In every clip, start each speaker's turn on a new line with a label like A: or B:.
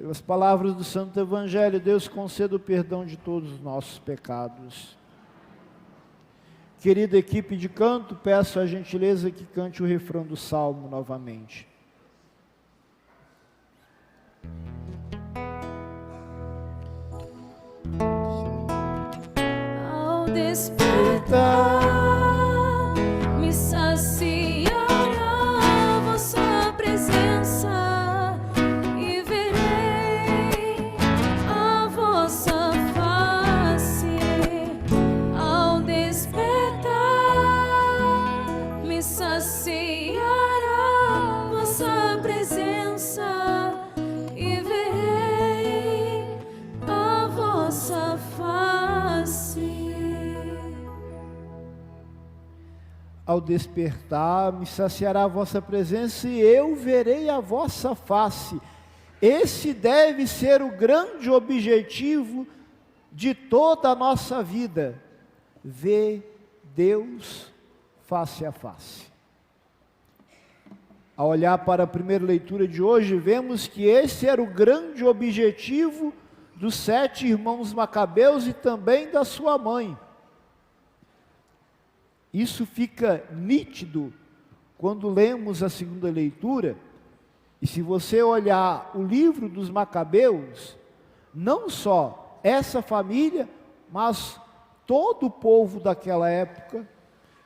A: Pelas palavras do Santo Evangelho, Deus conceda o perdão de todos os nossos pecados. Querida equipe de canto, peço a gentileza que cante o refrão do Salmo novamente.
B: Ao despertar, me saciará a vossa presença e verei a vossa face. Ao despertar, me saciará a vossa presença e verei a vossa face.
A: Ao despertar, me saciará a vossa presença e eu verei a vossa face. Esse deve ser o grande objetivo de toda a nossa vida, ver Deus face a face. Ao olhar para a primeira leitura de hoje, vemos que esse era o grande objetivo dos 7 irmãos macabeus e também da sua mãe. Isso fica nítido quando lemos a segunda leitura, e se você olhar o livro dos Macabeus, não só essa família, mas todo o povo daquela época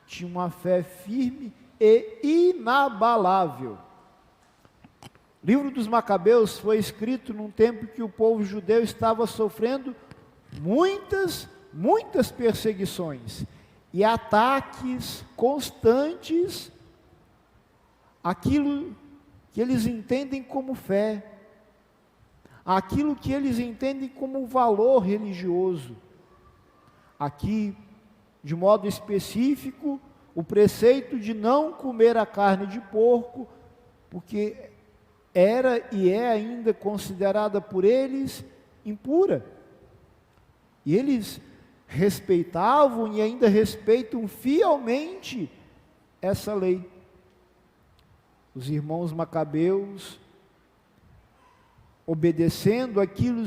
A: tinha uma fé firme e inabalável. O livro dos Macabeus foi escrito num tempo que o povo judeu estava sofrendo muitas perseguições e ataques constantes àquilo que eles entendem como fé, àquilo que eles entendem como valor religioso. Aqui, de modo específico, o preceito de não comer a carne de porco, porque era e é ainda considerada por eles impura. E eles respeitavam e ainda respeitam fielmente essa lei. Os irmãos macabeus, obedecendo aquilo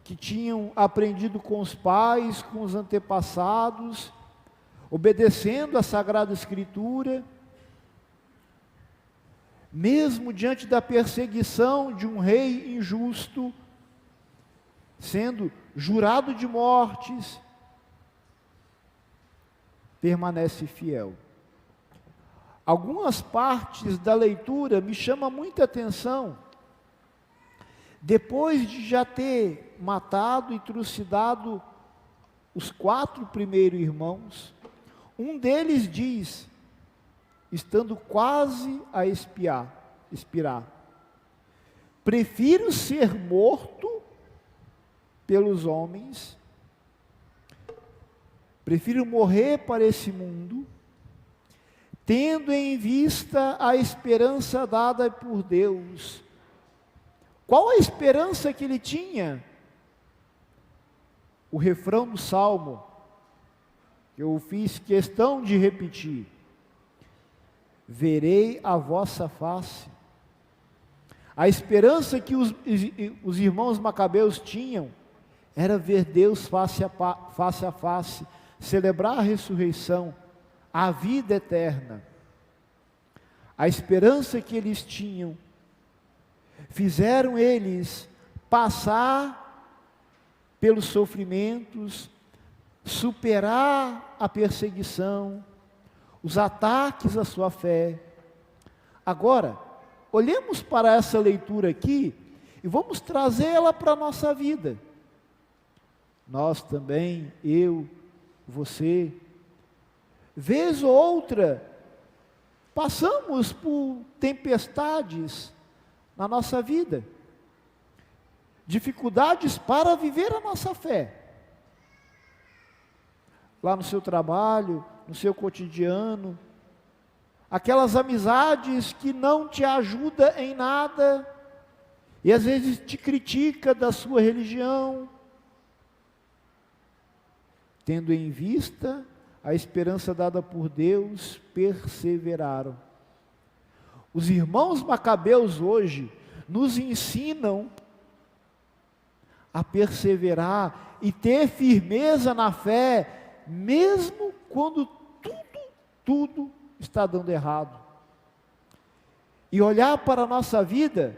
A: que tinham aprendido com os pais, com os antepassados, obedecendo a Sagrada Escritura, mesmo diante da perseguição de um rei injusto, sendo jurado de mortes, permanece fiel. Algumas partes da leitura me chamam muita atenção. Depois de já ter matado e trucidado os 4 primeiros irmãos, um deles diz, estando quase a expirar: prefiro ser morto pelos homens, prefiro morrer para esse mundo, tendo em vista a esperança dada por Deus. Qual a esperança que ele tinha? O refrão do Salmo, que eu fiz questão de repetir: verei a vossa face. A esperança que os irmãos macabeus tinham era ver Deus face a face, celebrar a ressurreição, a vida eterna. A esperança que eles tinham fizeram eles passar pelos sofrimentos, superar a perseguição, os ataques à sua fé. Agora, olhemos para essa leitura aqui e vamos trazê-la para a nossa vida. Nós também, eu, você, vez ou outra, passamos por tempestades na nossa vida, dificuldades para viver a nossa fé. Lá no seu trabalho, no seu cotidiano, aquelas amizades que não te ajudam em nada, e às vezes te critica da sua religião, tendo em vista a esperança dada por Deus, perseveraram. Os irmãos macabeus hoje nos ensinam a perseverar e ter firmeza na fé, mesmo quando tudo está dando errado. E olhar para a nossa vida,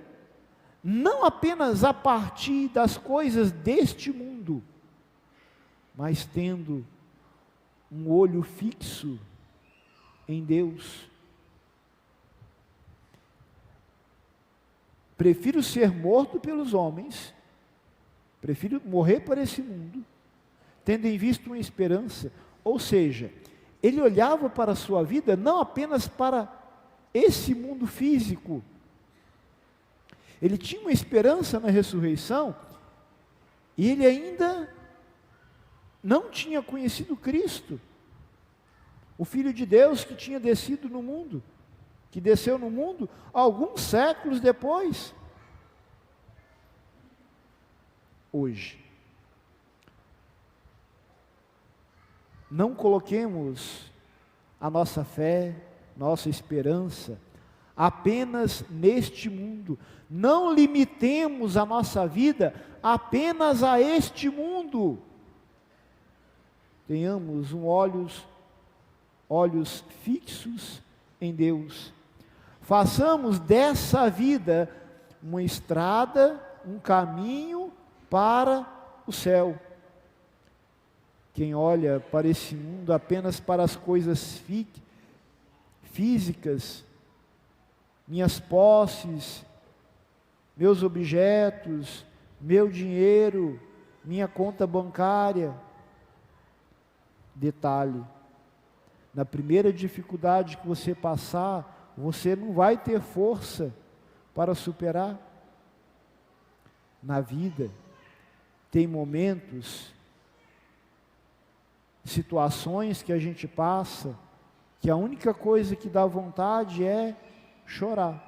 A: não apenas a partir das coisas deste mundo, mas tendo um olho fixo em Deus. Prefiro ser morto pelos homens, prefiro morrer para esse mundo, tendo em vista uma esperança. Ou seja, ele olhava para a sua vida não apenas para esse mundo físico. Ele tinha uma esperança na ressurreição, e ele ainda não tinha conhecido Cristo, o Filho de Deus que tinha descido no mundo, que desceu no mundo alguns séculos depois. Hoje, não coloquemos a nossa fé, nossa esperança apenas neste mundo. Não limitemos a nossa vida apenas a este mundo. Tenhamos olhos fixos em Deus. Façamos dessa vida uma estrada, um caminho para o céu. Quem olha para esse mundo apenas para as coisas físicas, minhas posses, meus objetos, meu dinheiro, minha conta bancária. Detalhe: na primeira dificuldade que você passar, você não vai ter força para superar. Na vida, tem momentos, situações que a gente passa, que a única coisa que dá vontade é chorar.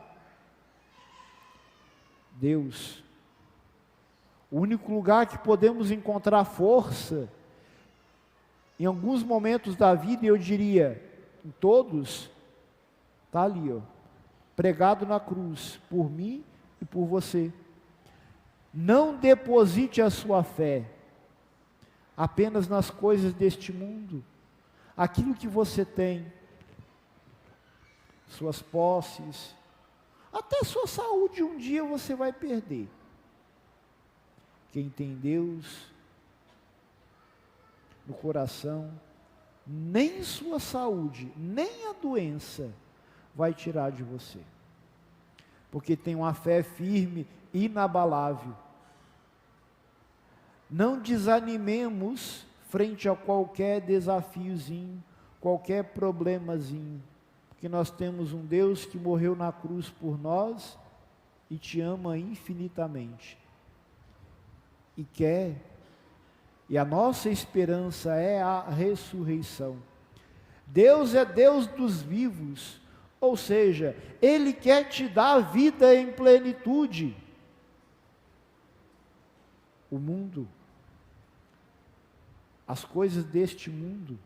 A: Deus, o único lugar que podemos encontrar força, em alguns momentos da vida, eu diria, em todos, está ali, ó, pregado na cruz, por mim e por você. Não deposite a sua fé apenas nas coisas deste mundo, aquilo que você tem, suas posses, até sua saúde um dia você vai perder. Quem tem Deus no coração, nem sua saúde, nem a doença vai tirar de você, porque tem uma fé firme, inabalável. Não desanimemos frente a qualquer desafiozinho, qualquer problemazinho, porque nós temos um Deus que morreu na cruz por nós e te ama infinitamente, e a nossa esperança é a ressurreição. Deus é Deus dos vivos, ou seja, Ele quer te dar vida em plenitude. O mundo, as coisas deste mundo,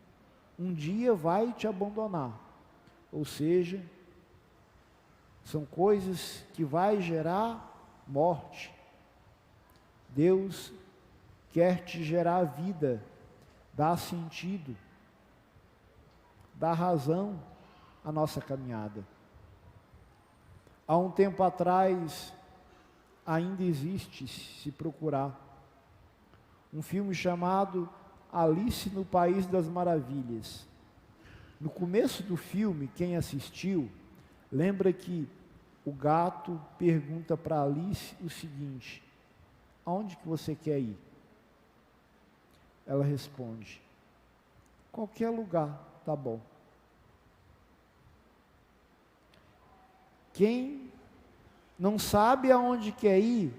A: um dia vai te abandonar, ou seja, são coisas que vai gerar morte. Deus quer te gerar vida, dar sentido, dar razão à nossa caminhada. Há um tempo atrás, ainda existe, se procurar, um filme chamado Alice no País das Maravilhas. No começo do filme, quem assistiu, lembra que o gato pergunta para Alice o seguinte: aonde que você quer ir? Ela responde: qualquer lugar, tá bom. Quem não sabe aonde quer ir,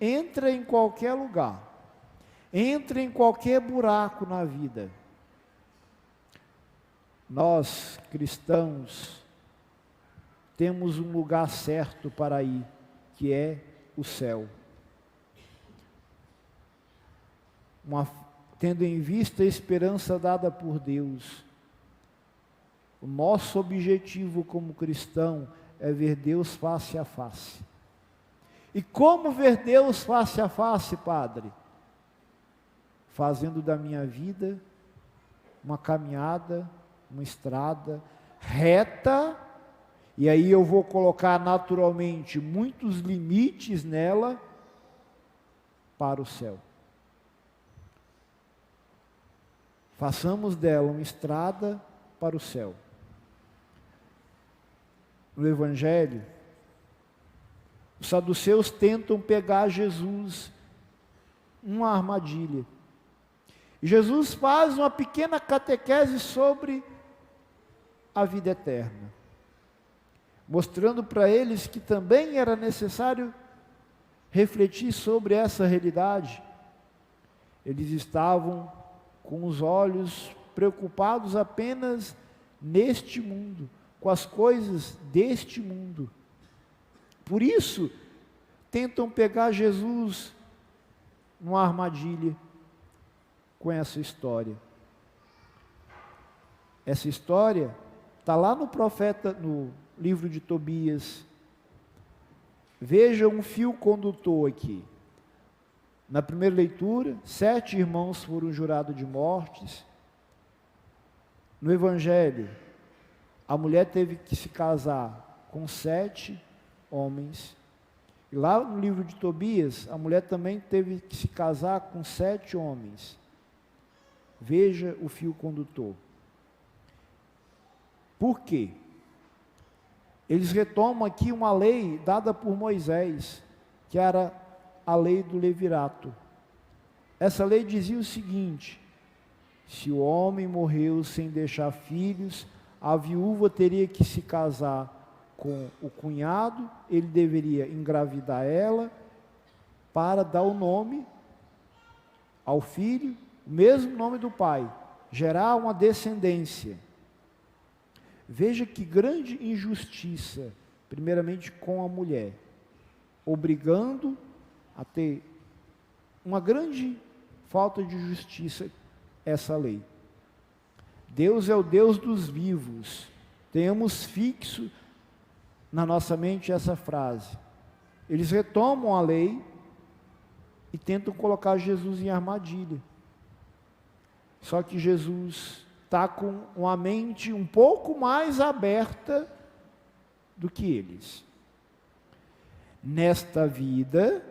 A: entra em qualquer lugar, entra em qualquer buraco na vida. Nós, cristãos, temos um lugar certo para ir, que é o céu. Tendo em vista a esperança dada por Deus, o nosso objetivo como cristão é ver Deus face a face. E como ver Deus face a face, Padre? fazendo da minha vida uma caminhada, uma estrada reta, e aí eu vou colocar naturalmente muitos limites nela para o céu. Façamos dela uma estrada para o céu. No Evangelho, os saduceus tentam pegar Jesus uma armadilha. E Jesus faz uma pequena catequese sobre a vida eterna, mostrando para eles que também era necessário refletir sobre essa realidade. Eles estavam com os olhos preocupados apenas neste mundo, com as coisas deste mundo. Por isso, tentam pegar Jesus numa armadilha com essa história. Essa história está lá no livro de Tobias. Veja um fio condutor aqui. Na primeira leitura, 7 irmãos foram jurados de mortes. No Evangelho, a mulher teve que se casar com 7 homens. E lá no livro de Tobias, a mulher também teve que se casar com 7 homens. Veja o fio condutor. Por quê? Eles retomam aqui uma lei dada por Moisés, que era a lei do levirato. Essa lei dizia o seguinte: se o homem morreu sem deixar filhos, a viúva teria que se casar com o cunhado, ele deveria engravidar ela, para dar o nome ao filho, o mesmo nome do pai, gerar uma descendência. Veja que grande injustiça, primeiramente com a mulher, obrigando a ter uma grande falta de justiça essa lei. Deus é o Deus dos vivos. Tenhamos fixo na nossa mente essa frase. Eles retomam a lei e tentam colocar Jesus em armadilha. Só que Jesus está com uma mente um pouco mais aberta do que eles. Nesta vida,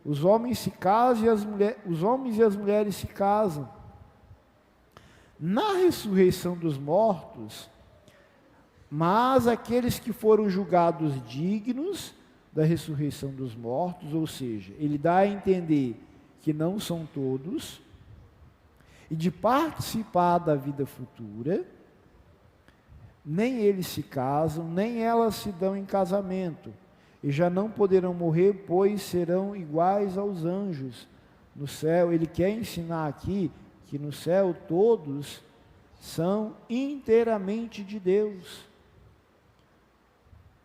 A: os homens se casam e os homens e as mulheres se casam. Na ressurreição dos mortos, mas aqueles que foram julgados dignos da ressurreição dos mortos, ou seja, ele dá a entender que não são todos, e de participar da vida futura, nem eles se casam, nem elas se dão em casamento, e já não poderão morrer, pois serão iguais aos anjos no céu. Ele quer ensinar aqui que no céu todos são inteiramente de Deus.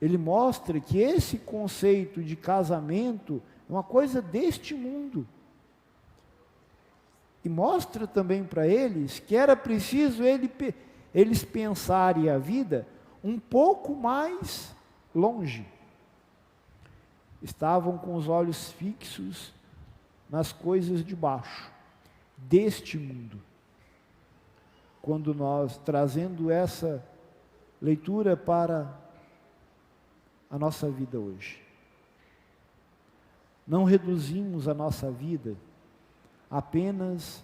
A: Ele mostra que esse conceito de casamento é uma coisa deste mundo. E mostra também para eles que era preciso eles pensarem a vida um pouco mais longe. Estavam com os olhos fixos nas coisas de baixo, deste mundo. Quando nós, trazendo essa leitura para a nossa vida hoje, não reduzimos a nossa vida apenas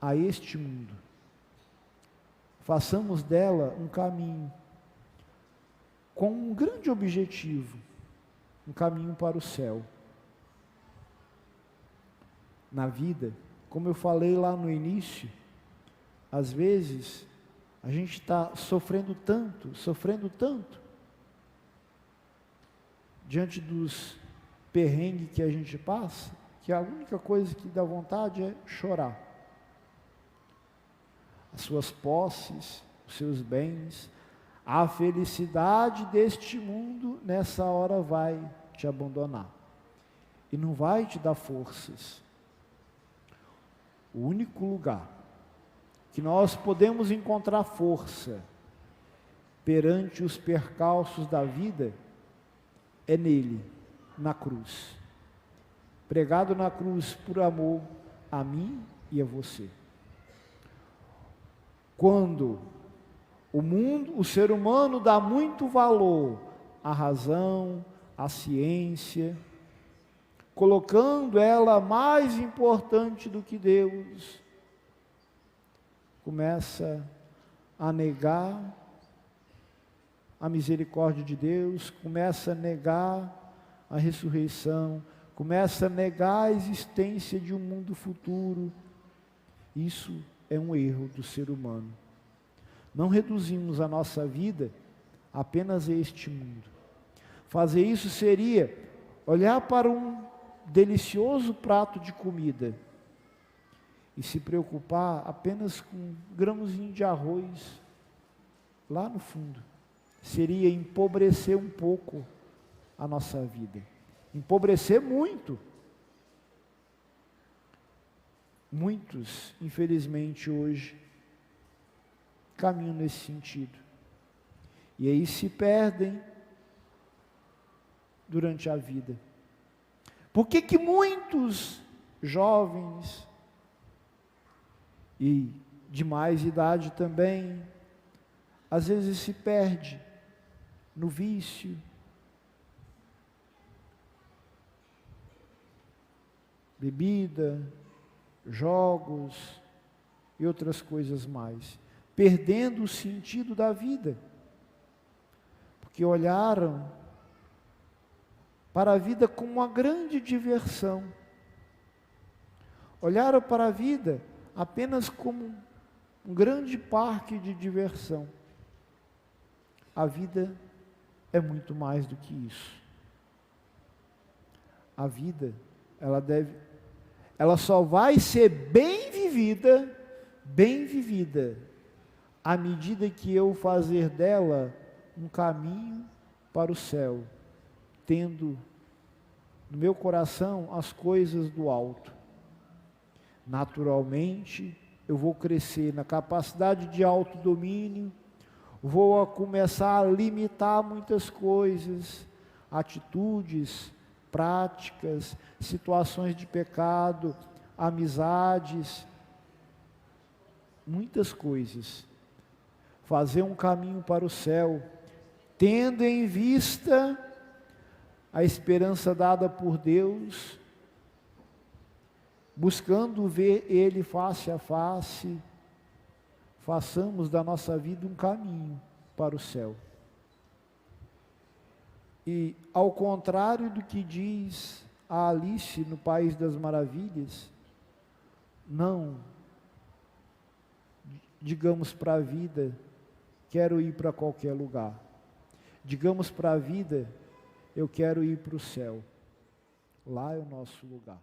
A: a este mundo. Façamos dela um caminho com um grande objetivo, um caminho para o céu. Na vida, como eu falei lá no início, às vezes a gente está sofrendo tanto, diante dos perrengues que a gente passa, que a única coisa que dá vontade é chorar. As suas posses, os seus bens, a felicidade deste mundo, nessa hora vai te abandonar. E não vai te dar forças. O único lugar que nós podemos encontrar força perante os percalços da vida é nele, na cruz. pregado na cruz por amor a mim e a você. Quando o ser humano dá muito valor à razão, à ciência, colocando ela mais importante do que Deus, começa a negar a misericórdia de Deus, começa a negar a ressurreição, começa a negar a existência de um mundo futuro. Isso é um erro do ser humano. Não reduzimos a nossa vida apenas a este mundo. Fazer isso seria olhar para um delicioso prato de comida e se preocupar apenas com um grãozinho de arroz lá no fundo. Seria empobrecer um pouco a nossa vida. Empobrecer muito. Muitos, infelizmente, hoje caminham nesse sentido. E aí se perdem durante a vida. Por que que muitos jovens e de mais idade também, às vezes se perde no vício, bebida, jogos e outras coisas mais, perdendo o sentido da vida, porque olharam para a vida como uma grande diversão, olharam para a vida apenas como um grande parque de diversão. A vida é muito mais do que isso. A vida, ela só vai ser bem vivida, à medida que eu fazer dela um caminho para o céu, tendo no meu coração as coisas do alto. Naturalmente, eu vou crescer na capacidade de autodomínio, vou começar a limitar muitas coisas, atitudes, práticas, situações de pecado, amizades, muitas coisas. Fazer um caminho para o céu, tendo em vista a esperança dada por Deus, buscando ver Ele face a face, façamos da nossa vida um caminho para o céu. E ao contrário do que diz a Alice no País das Maravilhas, não digamos para a vida, quero ir para qualquer lugar. Digamos para a vida, eu quero ir para o céu. Lá é o nosso lugar.